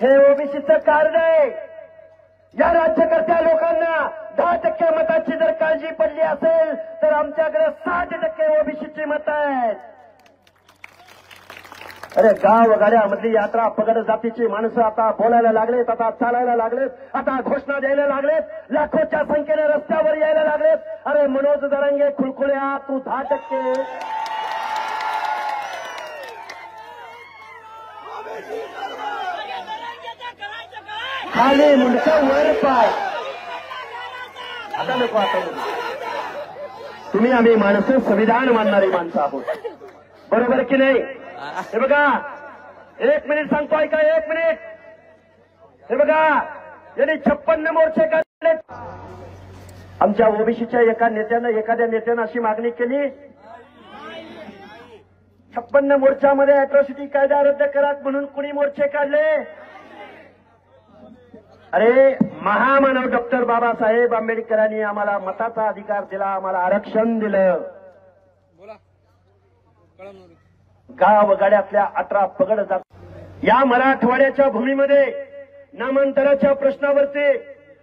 हे ओबीसीचं कार्ड आहे. या राज्यकर्त्या लोकांना 10% मताची जर काळजी पडली असेल तर आमच्याकडे 60% ओबीसीची मतं आहेत. अरे गाव गाड्यामधली यात्रा पगड जातीची माणसं आता बोलायला लागलेत, आता चालायला लागलेत, आता घोषणा द्यायला लागलेत, लाखोच्या संख्येने रस्त्यावर यायला लागलेत. अरे मनोज जरांगे खुळखुळ्या, तू 10%. खाली मुंडकं वर पाय. आता नको आता तुम्ही आम्ही माणसं संविधान मानणारी माणसं आहोत, बरोबर की नाही? हे बघा, 1 मिनिट सांगतो, ऐका 1 मिनिट. हे बघा, यांनी 56 मोर्चे काढले. आमच्या ओबीसीच्या एखाद्या नेत्यानं अशी मागणी केली, 56 मोर्चामध्ये अॅट्रॉसिटी कायदा रद्द करा म्हणून कुणी मोर्चे काढले? अरे महामानव डॉक्टर बाबासाहेब आंबेडकरांनी आम्हाला मताचा अधिकार दिला, आम्हाला आरक्षण दिलं. गाव गाड्यातल्या 18 पगड जात या मराठवाड्याच्या भूमीमध्ये नामांतराच्या प्रश्नावरती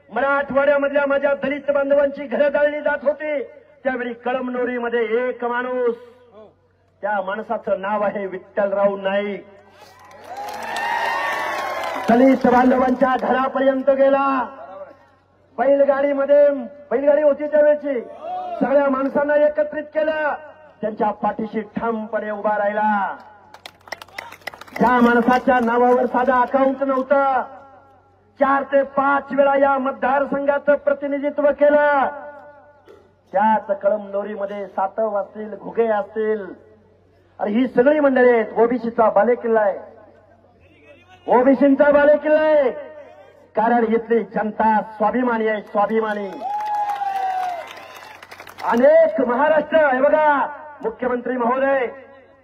मराठवाड्यामधल्या माझ्या दलित बांधवांची घरं जाळली जात होती. त्यावेळी कळमनुरीमध्ये एक माणूस, त्या माणसाचं नाव आहे विठ्ठलराव नाईक, दलित बांधवांच्या घरापर्यंत गेला. बैलगाडी होती त्यावेळची, सगळ्या माणसांना एकत्रित केलं, त्यांच्या पाठीशी ठामपणे उभा राहिला. त्या माणसाच्या नावावर साधा अकाउंट नव्हतं. 4 ते 5 वेळा या मतदारसंघाचं प्रतिनिधित्व केलं. त्याच कळमनुरीमध्ये सातव असतील, घुगे असतील, अरे ही सगळी मंडळी आहेत. ओबीसीचा बालेकिल्ला आहे, ओबीसींचा बालेकिल्ला आहे. कारण इथली जनता स्वाभिमानी आहे, स्वाभिमानी. अनेक महाराष्ट्र, हे बघा मुख्यमंत्री महोदय,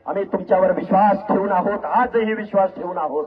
आम्ही तुमच्यावर विश्वास ठेवून आहोत, आजही विश्वास ठेवून आहोत.